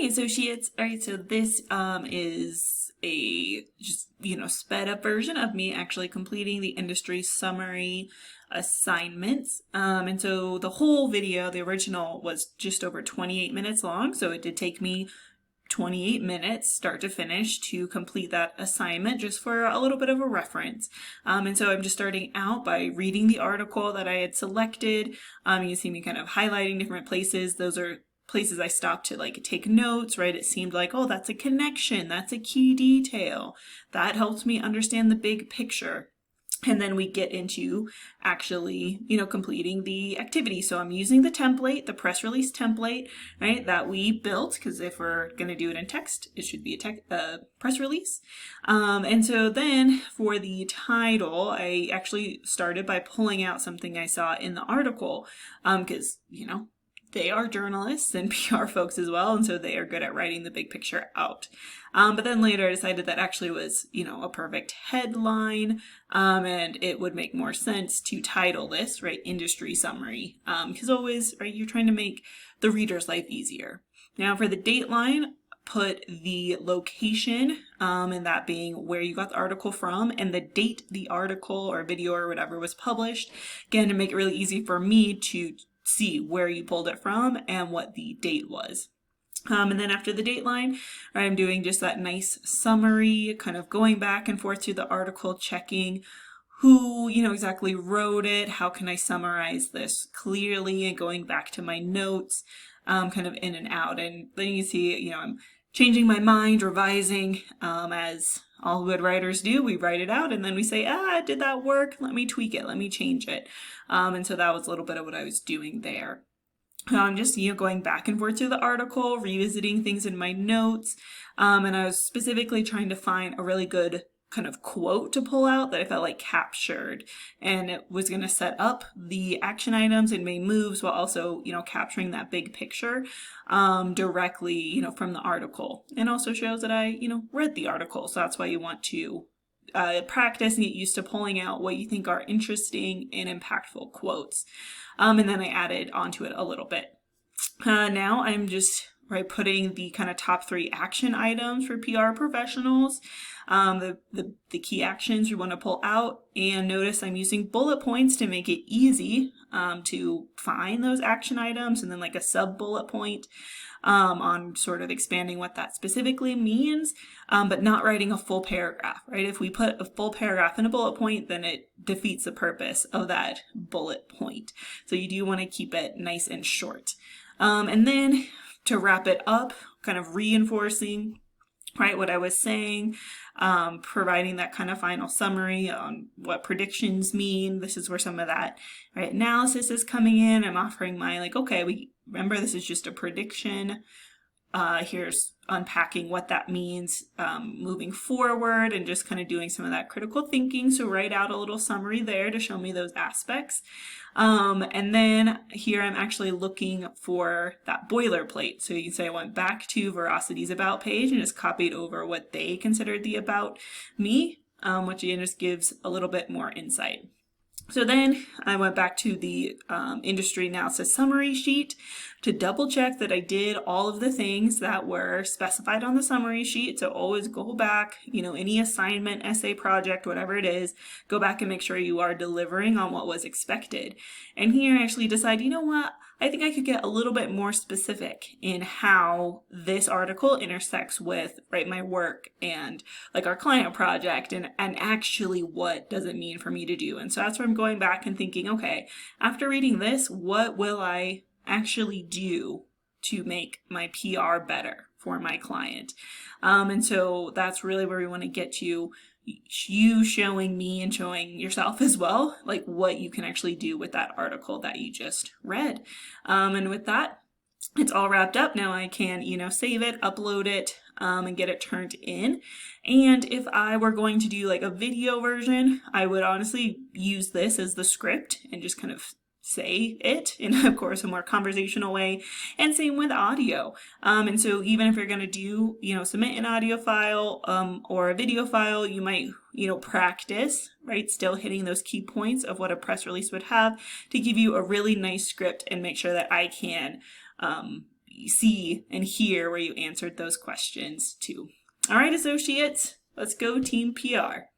Hey associates, all right, so this is a just, sped up version of me actually completing the industry summary assignments. And so the whole video, the original, was just over 28 minutes long, so it did take me 28 minutes start to finish to complete that assignment, just for a little bit of a reference. And so I'm just starting out by reading the article that I had selected. You see me kind of highlighting different places. Those are places I stopped to like take notes, right? It seemed like, oh, that's a connection, that's a key detail. That helps me understand the big picture. And then we get into actually, completing the activity. So I'm using the template, the press release template, right, that we built, because if we're going to do it in text, it should be a press release. And so then for the title, I actually started by pulling out something I saw in the article, because, they are journalists and PR folks as well, and so they are good at writing the big picture out. But then later I decided that actually was, a perfect headline, and it would make more sense to title this, right, industry summary, because always, right, you're trying to make the reader's life easier. Now for the dateline, put the location, and that being where you got the article from, and the date the article or video or whatever was published, again, to make it really easy for me to see where you pulled it from and what the date was. And then after the dateline, I'm doing just that nice summary, kind of going back and forth to the article, checking who, exactly wrote it, how can I summarize this clearly, and going back to my notes, kind of in and out. And then you see, I'm changing my mind, revising, as all good writers do. We write it out and then we say, did that work? Let me tweak it. Let me change it. And so that was a little bit of what I was doing there. I'm just, going back and forth through the article, revisiting things in my notes. And I was specifically trying to find a really good kind of quote to pull out that I felt like captured, and it was going to set up the action items and main moves while also, capturing that big picture, directly, from the article, and also shows that I, read the article. So that's why you want to practice and get used to pulling out what you think are interesting and impactful quotes. And then I added onto it a little bit. Now I'm just putting the kind of top 3 action items for PR professionals, the key actions you want to pull out, and notice I'm using bullet points to make it easy to find those action items, and then like a sub bullet point on sort of expanding what that specifically means, but not writing a full paragraph, right? If we put a full paragraph in a bullet point, then it defeats the purpose of that bullet point. So you do want to keep it nice and short. And then to wrap it up, kind of reinforcing, right, what I was saying, providing that kind of final summary on what predictions mean. This is where some of that, right, analysis is coming in. I'm offering my, okay, we remember this is just a prediction. Here's unpacking what that means moving forward, and just kind of doing some of that critical thinking. So write out a little summary there to show me those aspects. And then here I'm actually looking for that boilerplate. So you can say I went back to Veracity's About page and just copied over what they considered the About Me, which again just gives a little bit more insight. So then I went back to the industry analysis summary sheet to double check that I did all of the things that were specified on the summary sheet. So always go back, any assignment, essay, project, whatever it is, go back and make sure you are delivering on what was expected. And here I actually decide, what? I think I could get a little bit more specific in how this article intersects with, right, my work and like our client project, and actually what does it mean for me to do. And so that's where I'm going back and thinking, okay, after reading this, what will I actually do to make my PR better for my client? And so that's really where we want to get to, you showing me and showing yourself as well, like what you can actually do with that article that you just read. And with that, it's all wrapped up. Now I can, save it, upload it, and get it turned in. And if I were going to do like a video version, I would honestly use this as the script and just kind of say it in, of course, a more conversational way, and same with audio. And so even if you're going to do, submit an audio file or a video file, you might, practice, right, still hitting those key points of what a press release would have to give you a really nice script and make sure that I can see and hear where you answered those questions too. All right, associates, let's go Team PR.